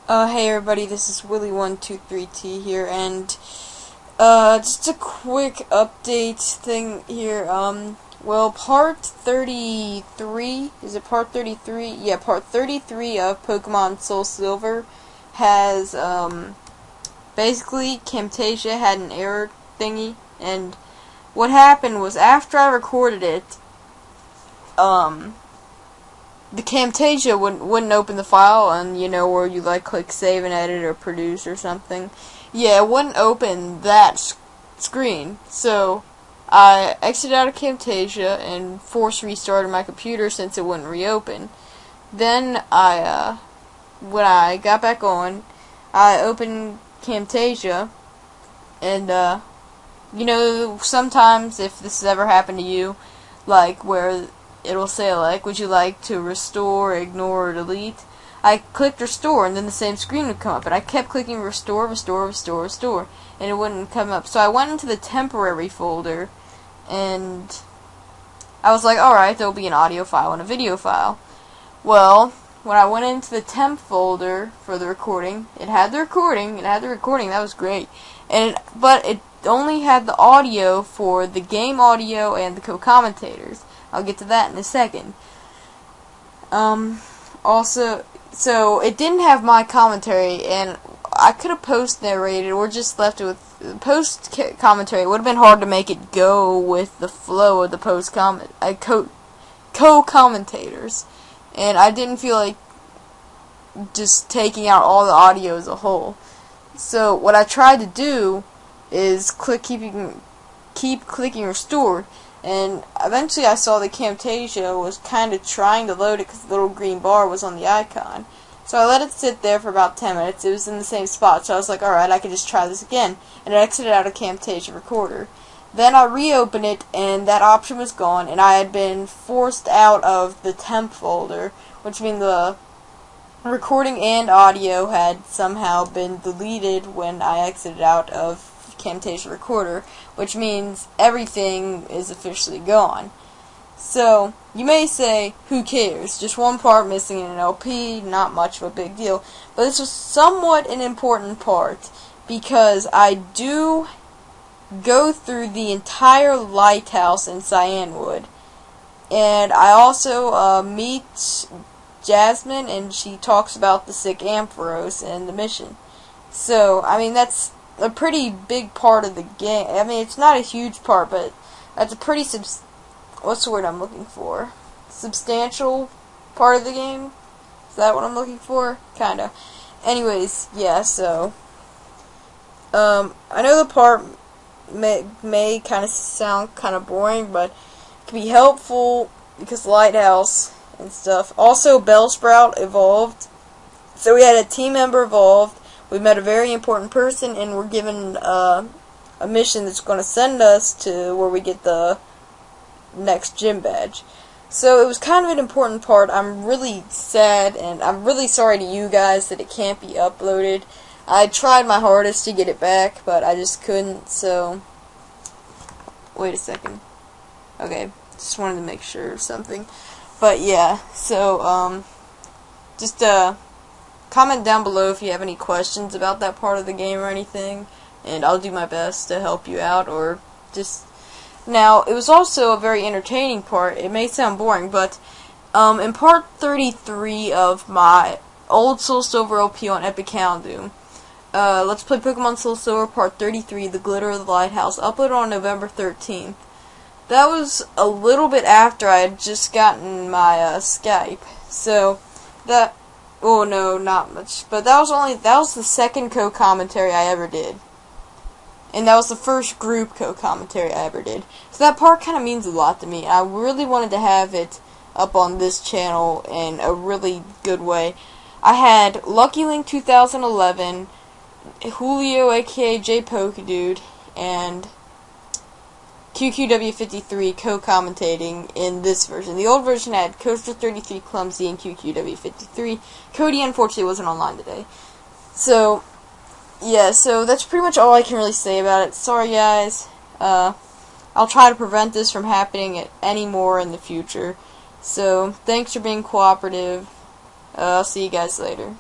Hey everybody, this is Willie123T here, and just a quick update thing here. Well, part 33, is it part 33? Yeah, part 33 of Pokemon SoulSilver has, basically, Camtasia had an error thingy, and what happened was, after I recorded it, the Camtasia wouldn't open the file, and you know where you like click save and edit or produce or something. Yeah, it wouldn't open that screen. So I exited out of Camtasia and force restarted my computer since it wouldn't reopen. Then when I got back on, I opened Camtasia, and you know, sometimes if this has ever happened to you, like where it'll say, like, would you like to restore, ignore, or delete? I clicked restore, and then the same screen would come up, and I kept clicking restore, restore, restore, restore, and it wouldn't come up. So I went into the temporary folder, and I was like, alright, there'll be an audio file and a video file. Well, when I went into the temp folder for the recording, it had the recording, that was great, but it only had the audio for the game audio and the co-commentators. I'll get to that in a second. Also, so it didn't have my commentary, and I could have post-narrated or just left it with post-commentary. It would have been hard to make it go with the flow of the co-commentators, and I didn't feel like just taking out all the audio as a whole. So what I tried to do is keep clicking restore. And eventually I saw that Camtasia was kind of trying to load it because the little green bar was on the icon. So I let it sit there for about 10 minutes. It was in the same spot. So I was like, alright, I can just try this again. And I exited out of Camtasia Recorder. Then I reopened it, and that option was gone. And I had been forced out of the temp folder, which means the recording and audio had somehow been deleted when I exited out of Camtasia Recorder, which means everything is officially gone. So, you may say, who cares? Just one part missing in an LP, not much of a big deal. But this was somewhat an important part, because I do go through the entire lighthouse in Cyanwood. And I also meet Jasmine, and she talks about the sick Ampharos and the mission. So, I mean, that's a pretty big part of the game. I mean, it's not a huge part, but that's a pretty what's the word I'm looking for? Substantial part of the game? Is that what I'm looking for? Kinda. Anyways, yeah, so I know the part may kind of sound kind of boring, but it can be helpful because Lighthouse and stuff. Also, Bellsprout evolved. So we had a team member evolved. We met a very important person, and we're given a mission that's going to send us to where we get the next gym badge. So it was kind of an important part. I'm really sad, and I'm really sorry to you guys that it can't be uploaded. I tried my hardest to get it back, but I just couldn't, so wait a second. Okay, just wanted to make sure of something. But yeah, so just comment down below if you have any questions about that part of the game or anything, and I'll do my best to help you out, or just... Now, it was also a very entertaining part. It may sound boring, but in part 33 of my old SoulSilver LP on Epic Houndoom, Let's Play Pokemon SoulSilver Part 33, The Glitter of the Lighthouse, uploaded on November 13th. That was a little bit after I had just gotten my Skype, so that... Oh no, not much. But that was the second co-commentary I ever did. And that was the first group co-commentary I ever did. So that part kind of means a lot to me. I really wanted to have it up on this channel in a really good way. I had Lucky Link 2011, Julio aka J Pokedude, and QQW53 co-commentating in this version. The old version had Coaster33, Clumsy, and QQW53. Cody, unfortunately, wasn't online today. So, yeah, so that's pretty much all I can really say about it. Sorry, guys. I'll try to prevent this from happening anymore in the future. So, thanks for being cooperative. I'll see you guys later.